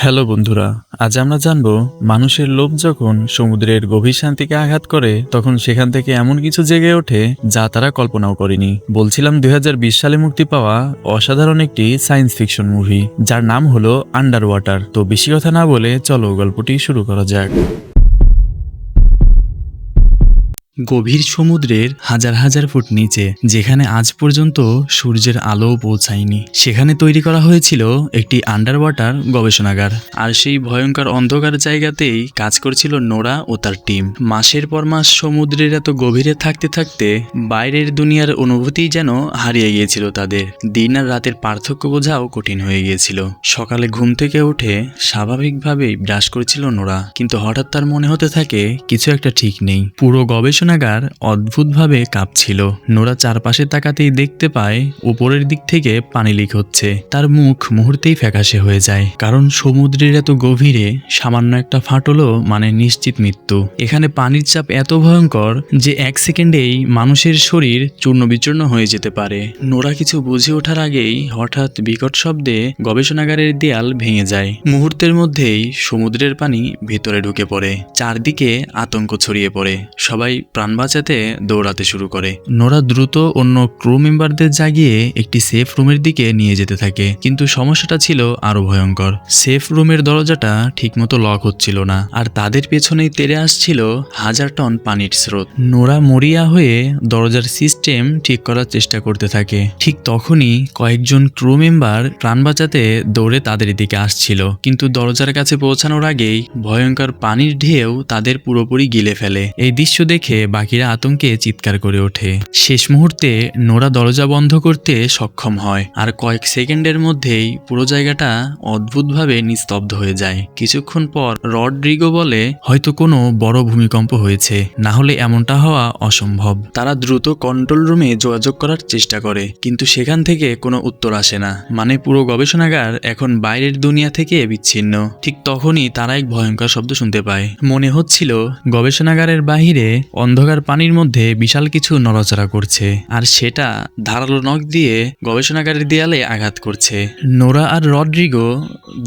Hello বন্ধুরা, আজ আমরা জানব মানুষের লোভ যখন সমুদ্রের গভীর শান্তিকে আঘাত করে তখন সেখান থেকে এমন কিছু জেগে ওঠে যা তারা কল্পনাও করেনি। বলছিলাম 2020 সালে মুক্তি পাওয়া অসাধারণ একটি সায়েন্স ফিকশন মুভি যার নাম হলো আন্ডার ওয়াটার। তো বেশি কথা না বলে চলো গল্পটি শুরু করা যাক। গভীর সমুদ্রের হাজার হাজার ফুট নিচে, যেখানে আজ পর্যন্ত সূর্যের আলোও পৌঁছায়নি, সেখানে তৈরি করা হয়েছিল একটি আন্ডার ওয়াটার গবেষণাগার। আর সেই ভয়ঙ্কর অন্ধকার জায়গাতেই কাজ করছিল নোরা ও তার টিম। মাসের পর মাস সমুদ্রের এত গভীরে থাকতে থাকতে বাইরের দুনিয়ার অনুভূতিই যেন হারিয়ে গিয়েছিল তাদের। দিন আর রাতের পার্থক্য বোঝাও কঠিন হয়ে গিয়েছিল। সকালে ঘুম থেকে উঠে স্বাভাবিকভাবেই ব্রাশ করছিল নোরা, কিন্তু হঠাৎ তার মনে হতে থাকে কিছু একটা ঠিক নেই। পুরো গবেষণাগার অদ্ভুতভাবে কাঁপছিল। নোরা চারপাশে তাকাতেই দেখতে পায় উপরের দিক থেকে পানি লিক হচ্ছে। তার মুখ মুহূর্তেই ফ্যাকাশে হয়ে যায়, কারণ সমুদ্রের এত গভীরে সামান্য একটা ফাটলও মানে নিশ্চিত মৃত্যু। এখানে পানির চাপ এত ভয়ঙ্কর যে এক সেকেন্ডেই মানুষের শরীর চূর্ণ বিচূর্ণ হয়ে যেতে পারে। নোরা কিছু বুঝে ওঠার আগেই হঠাৎ বিকট শব্দে গবেষণাগারের দেয়াল ভেঙে যায়। মুহূর্তের মধ্যেই সমুদ্রের পানি ভেতরে ঢুকে পড়ে। চারদিকে আতঙ্ক ছড়িয়ে পড়ে। সবাই প্রাণ বাঁচাতে দৌড়াতে শুরু করে। নোরা দ্রুত অন্য ক্রু মেম্বারদের জাগিয়ে একটি সেফ রুমের দিকে নিয়ে যেতে থাকে, কিন্তু সমস্যাটা ছিল আরো ভয়ঙ্কর। সেফ রুমের দরজাটা ঠিকমতো লক হচ্ছিল না, আর তাদের পেছনেই তেড়ে আসছিল হাজার টন পানির স্রোত। নোরা মরিয়া হয়ে দরজার সিস্টেম ঠিক করার চেষ্টা করতে থাকে। ঠিক তখনই কয়েকজন ক্রু মেম্বার প্রাণ বাঁচাতে দৌড়ে তাদের দিকে আসছিল, কিন্তু দরজার কাছে পৌঁছানোর আগেই ভয়ঙ্কর পানির ঢেউ তাদের পুরোপুরি গিলে ফেলে। এই দৃশ্য দেখে বাকিরা আতঙ্কে চিৎকার করে ওঠে। শেষ মুহূর্তে নোরা দরজা বন্ধ করতে সক্ষম হয়, আর কয়েক সেকেন্ডের মধ্যেই পুরো জায়গাটা অদ্ভুতভাবে নিস্তব্ধ হয়ে যায়। কিছুক্ষণ পর রড্রিগো বলে, হয়তো কোনো বড় ভূমিকম্প হয়েছে, না হলে এমনটা হওয়া অসম্ভব। তারা দ্রুত কন্ট্রোল রুমে যোগাযোগ করার চেষ্টা করে, কিন্তু সেখান থেকে কোনো উত্তর আসে না। মানে পুরো গবেষণাগার এখন বাইরের দুনিয়া থেকে বিচ্ছিন্ন। ঠিক তখনই তারা এক ভয়ঙ্কর শব্দ শুনতে পায়। মনে হচ্ছিল গবেষণাগারের বাহিরে অন্ধকার পানির মধ্যে বিশাল কিছু নড়াচড়া করছে, আর সেটা ধারালো নখ দিয়ে গবেষণাগারের দেয়ালে আঘাত করছে। নোরা আর রড্রিগো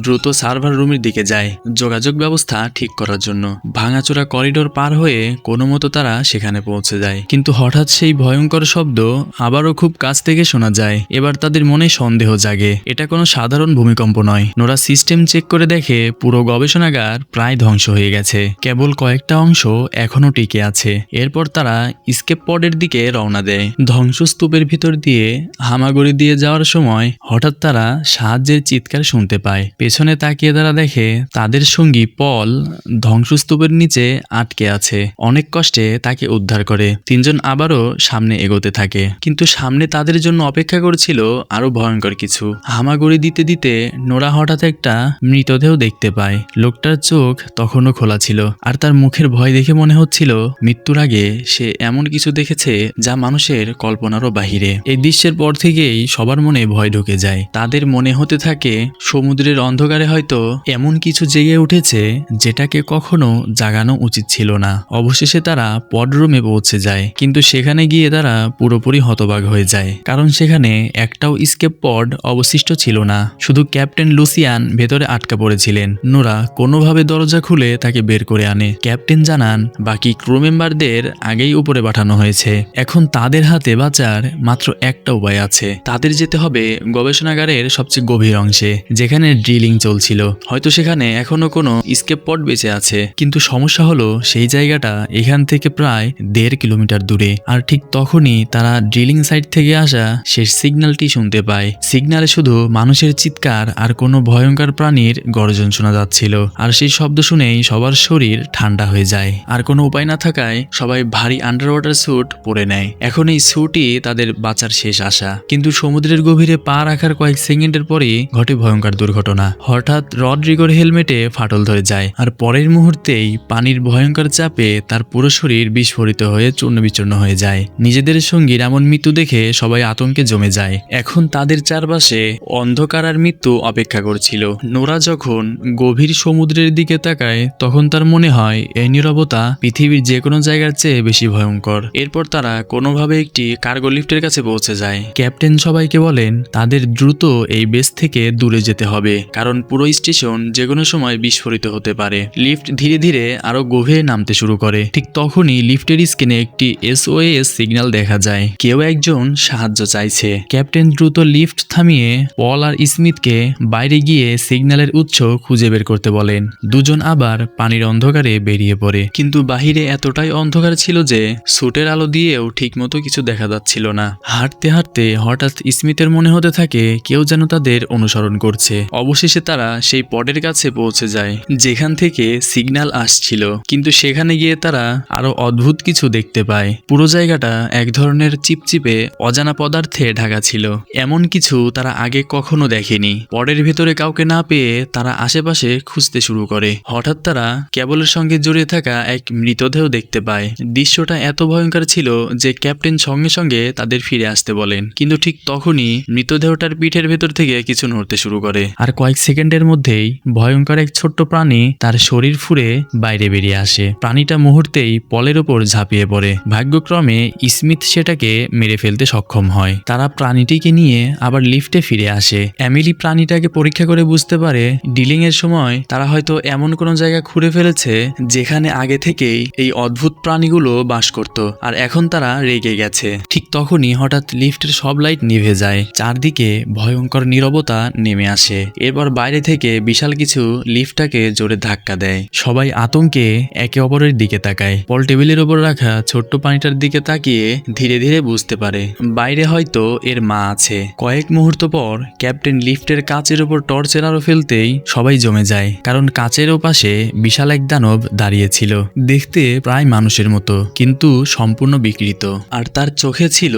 দ্রুত সার্ভার রুমের দিকে যায় যোগাযোগ ব্যবস্থা ঠিক করার জন্য। ভাঙাচোরা করিডোর পার হয়ে কোনো মতো তারা সেখানে পৌঁছে যায়, কিন্তু হঠাৎ সেই ভয়ঙ্কর শব্দ আবারও খুব কাছ থেকে শোনা যায়। এবার তাদের মনে সন্দেহ জাগে, এটা কোনো সাধারণ ভূমিকম্প নয়। নোরা সিস্টেম চেক করে দেখে পুরো গবেষণাগার প্রায় ধ্বংস হয়ে গেছে, কেবল কয়েকটা অংশ এখনো টিকে আছে। এরপর তারা স্কেপ পডের দিকে রওনা দেয়। ধ্বংসস্তূপের ভিতর দিয়ে হামাগুড়ি দিয়ে যাওয়ার সময় হঠাৎ তারা সাহায্যের চিৎকার শুনতে পায়। পেছনে তাকিয়ে তারা দেখে তাদের সঙ্গী পল ধ্বংসস্তূপের নিচে আটকে আছে। অনেক কষ্টে তাকে উদ্ধার করে। তিনজন আবারও সামনে এগোতে থাকে, কিন্তু সামনে তাদের জন্য অপেক্ষা করছিল আরো ভয়ঙ্কর কিছু। হামাগুড়ি দিতে দিতে নোরা হঠাৎ একটা মৃতদেহ দেখতে পায়। লোকটার চোখ তখনও খোলা ছিল, আর তার মুখের ভয় দেখে মনে হচ্ছিল মৃত্যুর আগে সে এমন কিছু দেখেছে যা মানুষের কল্পনারও বাহিরে। এই দৃশ্যের পর থেকেই সবার মনে ভয় ঢুকে যায়। তাদের মনে হতে থাকে সমুদ্রের অন্ধকারে হয়তো এমন কিছু জেগে উঠেছে যেটাকে কখনো জাগানো উচিত ছিল না। অবশেষে তারা পড রুমে পৌঁছে যায়, কিন্তু সেখানে গিয়ে তারা পুরোপুরি হতবাক হয়ে যায়, কারণ সেখানে একটাও স্কেপ পড অবশিষ্ট ছিল না। শুধু ক্যাপ্টেন লুসিয়ান ভেতরে আটকা পড়েছিলেন। নোরা কোনোভাবে দরজা খুলে তাকে বের করে আনে। ক্যাপ্টেন জানান বাকি ক্রু মেম্বারদের আগেই উপরে পাঠানো হয়েছে, এখন তাদের হাতে বাঁচার মাত্র একটা উপায় আছে। তাদের যেতে হবে গবেষণাগারের সবচেয়ে গভীর অংশে, যেখানে ড্রিলিং চলছিল। হয়তো সেখানে এখনো কোনো স্কেপ পড বেঁচে আছে, কিন্তু সমস্যা হলো সেই জায়গাটা এখান থেকে প্রায় 1.5 কিলোমিটার দূরে। আর ঠিক তখনই তারা ড্রিলিং সাইট থেকে আসা শেষ সিগন্যালটি শুনতে পায়। সিগন্যালে শুধু মানুষের চিৎকার আর কোনো ভয়ঙ্কর প্রাণীর গর্জন শোনা যাচ্ছিল। আর সেই শব্দ শুনেই সবার শরীর ঠান্ডা হয়ে যায়। আর কোনো উপায় না থাকায় সবাই ভারী আন্ডার ওয়াটার স্যুট পরে নেয়। এখন এই স্যুটই তাদের বাঁচার শেষ আশা। কিন্তু সমুদ্রের গভীরে পা রাখার কয়েক সেকেন্ডের পরেই ঘটে ভয়ঙ্কর দুর্ঘটনা। হঠাৎ রড্রিগোর হেলমেটে ফাটল ধরে যায়, আর পরের মুহূর্তেই পানির ভয়ঙ্কর চাপে তার পুরো শরীর বিস্ফোরিত হয়ে চূর্ণবিচূর্ণ হয়ে যায়। নিজেদের সঙ্গীর এমন মৃত্যু দেখে সবাই আতঙ্কে জমে যায়। এখন তাদের চারপাশে অন্ধকার আর মৃত্যু অপেক্ষা করছিল। নোরা যখন গভীর সমুদ্রের দিকে তাকায় তখন তার মনে হয় এই নীরবতা পৃথিবীর যে কোনো জায়গার জায়গার চেয়ে বেশি ভয়ঙ্কর। এরপর তারা কোনোভাবে একটি কার্গো লিফটের কাছে পৌঁছে যায়। ক্যাপ্টেন সবাইকে বলেন তাদের দ্রুত এই বেস থেকে দূরে যেতে হবে, কারণ পুরো স্টেশন যে কোনো সময় বিস্ফোরিত হতে পারে। লিফট ধীরে ধীরে আরো গভীরে নামতে শুরু করে। ঠিক তখনই লিফটের স্ক্রিনে একটি SOS সিগন্যাল দেখা যায়, কেউ একজন সাহায্য চাইছে। ক্যাপ্টেন দ্রুত লিফট থামিয়ে পল আর স্মিথকে বাইরে গিয়ে সিগন্যালের উৎস খুঁজে বের করতে বলেন। দুজন আবার পানির অন্ধকারে বেরিয়ে পড়ে, কিন্তু বাহিরে এতটাই অন্ধকার ছিল যে স্যুটের আলো দিয়েও ঠিকমতো কিছু দেখা যাচ্ছিল না। হাঁটতে হাঁটতে হঠাৎ স্মিথের মনে হতে থাকে কেউ যেন তাদের অনুসরণ করছে। অবশেষে তারা সেই পডের কাছে পৌঁছে যায় যেখান থেকে সিগন্যাল আসছিল, কিন্তু সেখানে গিয়ে তারা আরো অদ্ভুত কিছু দেখতে পায়। পুরো জায়গাটা এক ধরনের চিপচিপে অজানা পদার্থে ঢাকা ছিল, এমন কিছু তারা আগে কখনো দেখেনি। পডের ভেতরে কাউকে না পেয়ে তারা আশেপাশে খুঁজতে শুরু করে। হঠাৎ তারা কেবলের সঙ্গে জড়িয়ে থাকা এক মৃতদেহ দেখতে পায়। দৃশ্যটা এত ভয়ঙ্কর ছিল যে ক্যাপ্টেন সঙ্গে সঙ্গে তাদের ফিরে আসতে বলেন, কিন্তু ঠিক তখনই মৃতদেহটার পিঠের ভেতর থেকে কিছু নড়তে শুরু করে, আর কয়েক সেকেন্ডের মধ্যেই ভয়ঙ্কর এক ছোট্ট প্রাণী তার শরীর ফুঁড়ে বাইরে বেরিয়ে আসে। প্রাণীটা মুহূর্তেই পলের ওপর ঝাঁপিয়ে পড়ে। ভাগ্যক্রমে স্মিথ সেটাকে মেরে ফেলতে সক্ষম হয়। তারা প্রাণীটিকে নিয়ে আবার লিফটে ফিরে আসে। এমিলি প্রাণীটাকে পরীক্ষা করে বুঝতে পারে ডিলিং এর সময় তারা হয়তো এমন কোনো জায়গা খুঁড়ে ফেলেছে যেখানে আগে থেকেই এই অদ্ভুত প্রাণীগুলো বাস করত, আর এখন তারা রেগে গেছে। ঠিক তখনই হঠাৎ লিফটের সব লাইট নিভে যায়, চারদিকে ভয়ঙ্কর নীরবতা নেমে আসে। এরপর বাইরে থেকে বিশাল কিছু লিফটটাকে জোরে ধাক্কা দেয়। সবাই আতঙ্কে একে অপরের দিকে তাকায়। পল টেবিলের ওপর রাখা ছোট্ট পানিটার দিকে তাকিয়ে ধীরে ধীরে বুঝতে পারে বাইরে হয়তো এর মা আছে। কয়েক মুহূর্ত পর ক্যাপ্টেন লিফটের কাচের ওপর টর্চের আলো ফেলতেই সবাই জমে যায়, কারণ কাচের ওপাশে বিশাল এক দানব দাঁড়িয়েছিল, দেখতে প্রায় মানুষের মতো কিন্তু সম্পূর্ণ বিকৃত, আর তার চোখে ছিল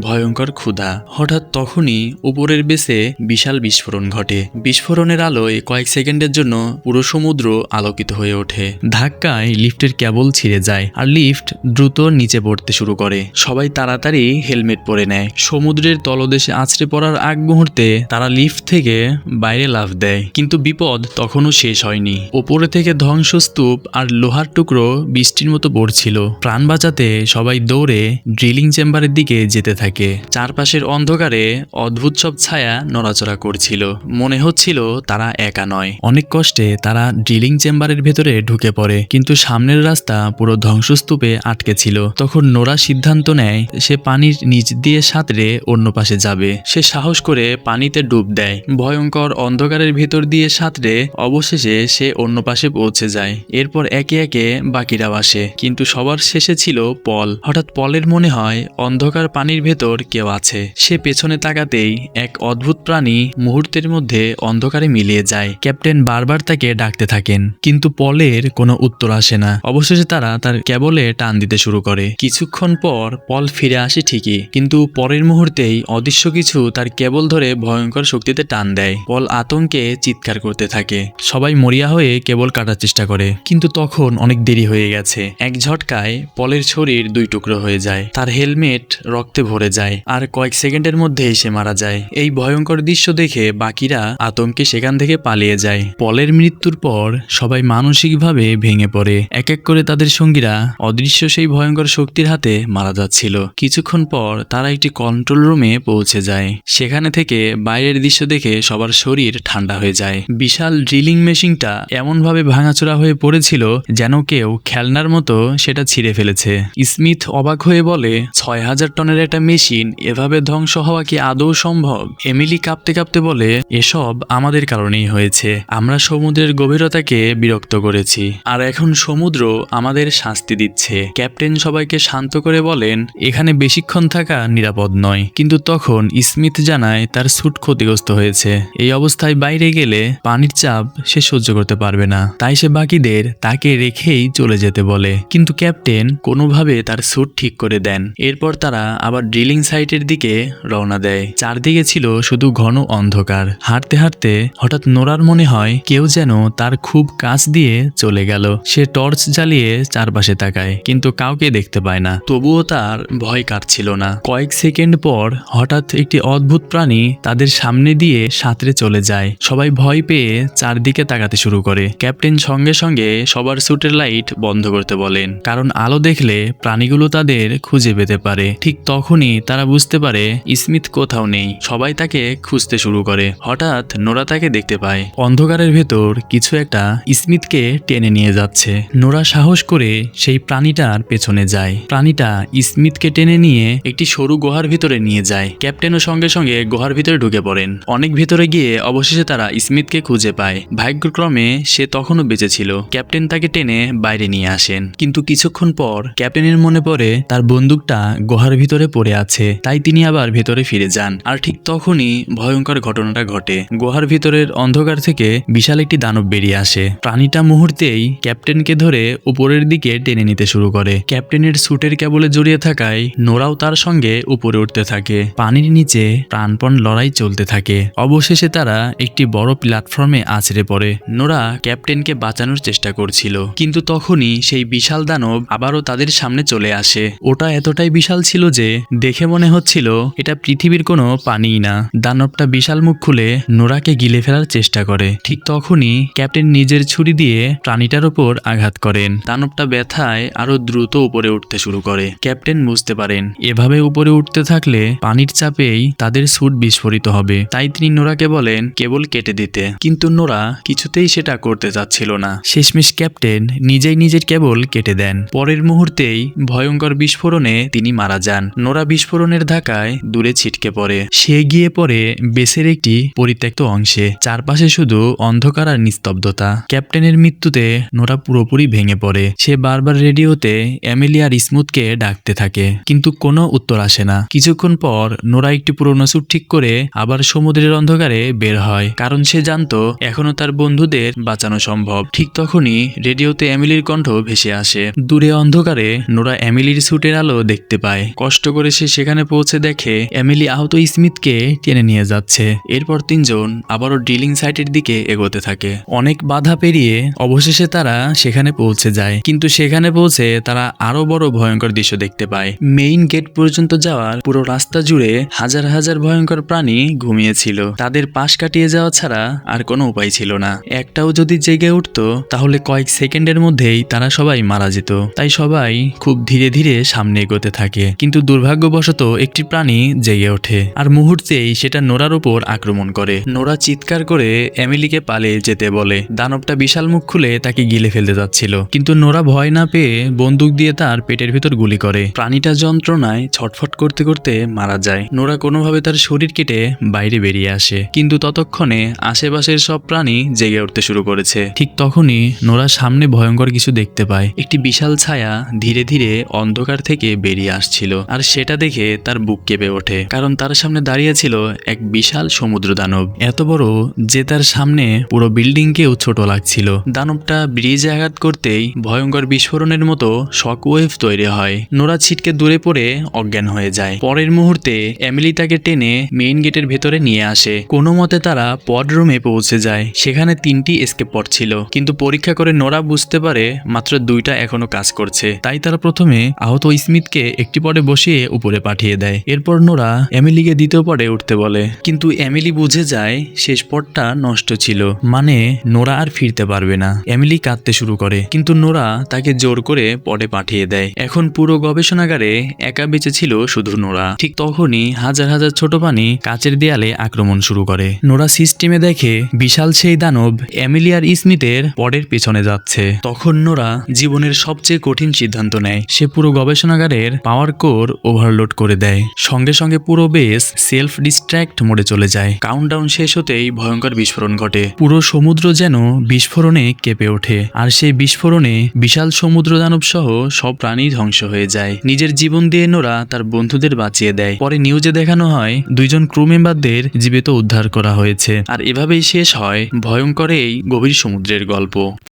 ভয়ঙ্কর ক্ষুধা। হঠাৎ তখনই উপরের বেসে বিশাল বিস্ফোরণ ঘটে। বিস্ফোরণের আলোয় কয়েক সেকেন্ডের জন্য পুরো সমুদ্র আলোকিত হয়ে ওঠে। ধাক্কায় লিফটের কেবল ছিঁড়ে যায় আর লিফট দ্রুত নিচে পড়তে শুরু করে। সবাই তাড়াতাড়ি হেলমেট পরে নেয়। সমুদ্রের তলদেশে আছড়ে পড়ার আগ মুহূর্তে তারা লিফট থেকে বাইরে লাফ দেয়, কিন্তু বিপদ তখনও শেষ হয়নি। ওপরে থেকে ধ্বংসস্তূপ আর লোহার টুকরো বৃষ্টির মতো পড়ছিল। প্রাণ বাঁচাতে সবাই দৌড়ে ড্রিলিং চেম্বারের দিকে যেতে থাকে। চারপাশের অন্ধকারে অদ্ভুত সব ছায়া নড়াচড়া করছিল, মনে হচ্ছিল তারা একা নয়। অনেক কষ্টে তারা ড্রিলিং চেম্বারের ভেতরে ঢুকে পড়ে, কিন্তু সামনের রাস্তা পুরো ধ্বংসস্তূপে আটকে ছিল। তখন নোরা সিদ্ধান্ত নেয় সে পানির নিচ দিয়ে সাঁতরে অন্য পাশে যাবে। সে সাহস করে পানিতে ডুব দেয়। ভয়ঙ্কর অন্ধকারের ভেতর দিয়ে সাঁতরে অবশেষে সে অন্য পাশে পৌঁছে যায়। এরপর একে একে বাকিরাও আসে, কিন্তু সবার শেষে ছিল পল। হঠাৎ পলের মনে হয় অন্ধকার পানির ভেতর কেউ আছে। সে পেছনে তাকাতেই এক অদ্ভুত প্রাণী মুহূর্তের মধ্যে অন্ধকারে মিলিয়ে যায়। ক্যাপ্টেন বারবার তাকে ডাকতে থাকেন, কিন্তু পলের কোনো উত্তর আসে না। অবশেষে তারা তার কেবলে টান দিতে শুরু করে। কিছুক্ষণ পর পল ফিরে আসে ঠিকই, কিন্তু পরের মুহূর্তেই অদৃশ্য কিছু তার কেবল ধরে ভয়ঙ্কর শক্তিতে টান দেয়। পল আতঙ্কে চিৎকার করতে থাকে। সবাই মরিয়া হয়ে কেবল কাটার চেষ্টা করে, কিন্তু তখন অনেক দেরি হয়ে গেছে। এক ঝটকায় পলের শরীর দুই টুকরো হয়ে যায়, তার হেলমেট রক্তে ভরে যায়, আর কয়েক সেকেন্ডের মধ্যেই সে মারা যায়। এই ভয়ঙ্কর দৃশ্য দেখে বাকিরা আতঙ্কে সেখান থেকে পালিয়ে যায়। পলের মৃত্যুর পর সবাই মানসিকভাবে ভেঙে পড়ে। এক এক করে তাদের সঙ্গীরা অদৃশ্য সেই ভয়ঙ্কর শক্তির হাতে মারা যাচ্ছিল। কিছুক্ষণ পর তারা একটি কন্ট্রোল রুমে পৌঁছে যায়। সেখানে থেকে বাইরের দৃশ্য দেখে সবার শরীর ঠান্ডা হয়ে যায়। বিশাল ড্রিলিং মেশিনটা এমনভাবে ভাঙাচোরা হয়ে পড়েছিল যেন কেউ খেলনার মতো সেটা ছিঁড়ে ফেলেছে। স্মিথ অবাক হয়ে বলে, 6000 টনের একটা মেশিন এভাবে ধ্বংস হওয়া কি আদৌ সম্ভব? এমিলি কাঁপতে কাঁপতে বলে, এসব আমাদের কারণেই হয়েছে। আমরা সমুদ্রের গভীরতাকে বিরক্ত করেছি, আর এখন সমুদ্র আমাদের শাস্তি দিচ্ছে। ক্যাপ্টেন সবাইকে শান্ত করে বলেন, এখানে বেশিক্ষণ থাকা নিরাপদ নয়। কিন্তু তখন স্মিথ জানায় তার স্যুট ক্ষতিগ্রস্ত হয়েছে। এই অবস্থায় বাইরে গেলে পানির চাপ সে সহ্য করতে পারবে না, তাই সে বাকিদের তাকে রেখেই চলে যেতে বলে। কিন্তু ক্যাপ্টেন কোনোভাবে তার স্যুট ঠিক করে দেন। এরপর তারা আবার ড্রিলিং সাইটের দিকে রওনা দেয়। চারদিকে ছিল শুধু ঘন অন্ধকার। হাঁটতে হাঁটতে হঠাৎ নোরার মনে হয় কেউ যেন তার খুব কাছ দিয়ে চলে গেল। সে টর্চ জ্বালিয়ে চারপাশে তাকায়, কিন্তু কাউকে দেখতে পায় না। তবুও তার ভয় কাটছিল না। কয়েক সেকেন্ড পর হঠাৎ একটি অদ্ভুত প্রাণী তাদের সামনে দিয়ে সাঁতরে চলে যায়। সবাই ভয় পেয়ে চারদিকে তাকাতে শুরু করে। ক্যাপ্টেন সঙ্গে সঙ্গে সবার স্যুটের লাইট বন্ধ করতে বলেন, কারণ কারণ আলো দেখলে প্রাণীগুলো তাদের খুঁজে পেতে পারে। ঠিক তখনই তারা বুঝতে পারে স্মিথ কোথাও নেই। সবাই তাকে খুঁজতে শুরু করে। হঠাৎ নোরা তাকে দেখতে পায়। অন্ধকারের ভেতর কিছু একটা স্মিথকে টেনে নিয়ে যাচ্ছে। নোরা সাহস করে সেই প্রাণীটার পেছনে যায়। প্রাণীটা স্মিথকে টেনে নিয়ে একটি সরু গুহার ভিতরে নিয়ে যায়। ক্যাপ্টেনও সঙ্গে সঙ্গে গুহার ভিতরে ঢুকে পড়েন। অনেক ভিতরে গিয়ে অবশেষে তারা স্মিথকে খুঁজে পায়। ভাগ্যক্রমে সে তখনও বেঁচে ছিল। ক্যাপ্টেন তাকে টেনে বাইরে নিয়ে আসেন। কিন্তু কিছুক্ষণ পর ক্যাপ্টেনের মনে পড়ে তার বন্দুকটা গুহার ভিতরে পড়ে আছে। তাই তিনি আবার ভেতরে ফিরে যান। আর ঠিক তখনই ভয়ঙ্কর ঘটনাটা ঘটে। গুহার ভিতরের অন্ধকার থেকে বিশাল একটি দানব বেরিয়ে আসে। প্রাণীটা মুহূর্তেই ক্যাপ্টেনকে ধরে উপরের দিকে টেনে নিতে শুরু করে। ক্যাপ্টেনের স্যুটের কেবলে জড়িয়ে থাকায় নোরাও তার সঙ্গে উপরে উঠতে থাকে। পানির নিচে প্রাণপণ লড়াই চলতে থাকে। অবশেষে তারা একটি বড় প্ল্যাটফর্মে আছড়ে পড়ে। নোরা ক্যাপ্টেনকে বাঁচানোর চেষ্টা করছিল, কিন্তু তখনই সেই বিশাল দানব আবারও তাদের সামনে চলে আসে। ওটা এতটাই বিশাল ছিল যে দেখে মনে হচ্ছিল এটা পৃথিবীর কোনো পানিই না। দানবটা বিশাল মুখ খুলে নোরাকে গিলে ফেলার চেষ্টা করে। ঠিক তখনই ক্যাপ্টেন নিজের ছুরি দিয়ে প্রাণীটার উপর আঘাত করেন। দানবটা ব্যথায় আরো দ্রুত উপরে উঠতে শুরু করে। ক্যাপ্টেন বুঝতে পারেন এভাবে উপরে উঠতে থাকলে পানির চাপেই তাদের স্যুট বিস্ফোরিত হবে। তাই তিনি নোরাকে বলেন কেবল কেটে দিতে, কিন্তু নোরা কিছুতেই সেটা করতে চাচ্ছিল না। শেষমেশ ক্যাপ্টেন নিজেই নিজের কেবল কেটে দেন। পরের মুহূর্তেই ভয়ঙ্কর বিস্ফোরণে তিনি মারা যান। নোরা বিস্ফোরণের ধাক্কায় দূরে ছিটকে পড়ে। সে গিয়ে পড়ে বেসের একটি পরিত্যক্ত অংশে। চারপাশে শুধু অন্ধকার আর নিস্তব্ধতা। ক্যাপ্টেনের মৃত্যুতে নোরা পুরোপুরি ভেঙে পড়ে। সে বারবার রেডিওতে এমিলি আর স্মুথকে ডাকতে থাকে, কিন্তু কোনো উত্তর আসে না। কিছুক্ষণ পর নোরা একটি পুরনো স্যুট ঠিক করে আবার সমুদ্রের অন্ধকারে বের হয়, কারণ সে জানতো এখনো তার বন্ধুদের বাঁচানো সম্ভব। ঠিক তখনই রেডিওতে এমিলির কণ্ঠ ভেসে আসে। দূরে অন্ধকারে নোরা এমিলির স্যুটের আলো দেখতে পায়। কষ্ট করে সে সেখানে পৌঁছে দেখে এমিলি আহত স্মিথকে টেনে নিয়ে যাচ্ছে। এরপর তিনজন আবারও ড্রিলিং সাইটের দিকে এগোতে থাকে। অনেক বাধা পেরিয়ে অবশেষে তারা সেখানে পৌঁছে যায়, কিন্তু সেখানে পৌঁছে তারা আরো বড় ভয়ঙ্কর দৃশ্য দেখতে পায়। মেইন গেট পর্যন্ত যাওয়ার পুরো রাস্তা জুড়ে হাজার হাজার ভয়ঙ্কর প্রাণী ঘুমিয়েছিল। তাদের পাশ কাটিয়ে যাওয়া ছাড়া আর কোনো উপায় ছিল না। একটাও যদি জেগে উঠতো তাহলে কয়েক সেকেন্ডের মধ্যেই তারা সবাই মারা যেত। তাই সবাই খুব ধীরে ধীরে সামনে এগোতে থাকে, কিন্তু দুর্ভাগ্যবশত একটি প্রাণী জেগে ওঠে আর মুহূর্তেই সেটা নোরার উপর আক্রমণ করে। নোরা চিৎকার করে এমিলিকে পালিয়ে যেতে বলে। দানবটা বিশাল মুখ খুলে তাকে গিলে ফেলতে যাচ্ছিল, কিন্তু নোরা ভয় না পেয়ে বন্দুক দিয়ে তার পেটের ভিতর গুলি করে। প্রাণীটা যন্ত্রণায় ছটফট করতে করতে মারা যায়। নোরা কোনোভাবে তার শরীর কেটে বাইরে বেরিয়ে আসে, কিন্তু ততক্ষণে আশেপাশের সব প্রাণী জেগে উঠতে শুরু করেছে। ঠিক তখনই নোরা সামনে ভয়ঙ্কর কিছু দেখতে পায়। একটি বিশাল ছায়া ধীরে ধীরে অন্ধকার থেকে বেরিয়ে আসছিল, আর সেটা দেখে তার বুক কেঁপে ওঠে, কারণ তার সামনে দাঁড়িয়ে ছিল এক বিশাল সমুদ্র দানব। এত বড় যে তার সামনে পুরো বিল্ডিংকেও ছোট লাগছিল। দানবটা ব্রিজে আঘাত করতেই ভয়ঙ্কর বিস্ফোরণের মতো শক ওয়েভ তৈরি হয়। নোরা ছিটকে দূরে পড়ে অজ্ঞান হয়ে যায়। পরের মুহূর্তে এমিলি তাকে টেনে মেইন গেটের ভেতরে নিয়ে আসে। কোনো মতে তারা পড রুমে পৌঁছে যায়। সেখানে 3টি এসকেপ পড ছিল, কিন্তু পরীক্ষা করে নোরা বুঝতে পারে মাত্র 2টা এখনো কাজ করছে। তাই তারা প্রথমে আহত স্মিথকে একটি পডে বসিয়ে উপরে পাঠিয়ে দেয়। এরপর নোরা এমিলিকে দ্বিতীয় পডে উঠতে বলে, কিন্তু এমিলি বুঝে যায় শেষ পডটা নষ্ট ছিল, মানে নোরা আর ফিরতে পারবে না। এমিলি কাঁদতে শুরু করে, কিন্তু নোরা তাকে জোর করে পডে পাঠিয়ে দেয়। এখন পুরো গবেষণাগারে একা বেঁচে ছিল শুধু নোরা। ঠিক তখনই হাজার হাজার ছোট প্রাণী কাচের দেয়ালে আক্রমণ শুরু করে। নোরা সিস্টেমে দেখে বিশাল সেই দানব এমিলি আর স্মিথের পডের পেছনে যাচ্ছে। তখন নোরা জীবনের সবচেয়ে কঠিন সিদ্ধান্ত নেয়। সে পুরো গবেষণাগারের পাওয়ার কোর ওভারলোড করে দেয়। সঙ্গে সঙ্গে পুরো বেস সেলফ ডিস্ট্র্যাক্ট মোডে চলে যায়। কাউন্টডাউন শেষ হতেই ভয়ঙ্কর বিস্ফোরণ ঘটে। পুরো সমুদ্র যেন বিস্ফোরণে কেঁপে ওঠে, আর সেই বিস্ফোরণে বিশাল সমুদ্র দানব সহ সব প্রাণী ধ্বংস হয়ে যায়। নিজের জীবন দিয়ে নোরা তার বন্ধুদের বাঁচিয়ে দেয়। পরে নিউজে দেখানো হয় 2জন ক্রু মেম্বারদের জীবিত উদ্ধার করা হয়েছে। আর এভাবেই শেষ হয় ভয়ঙ্কর এই গভীর সমুদ্রের গল্প।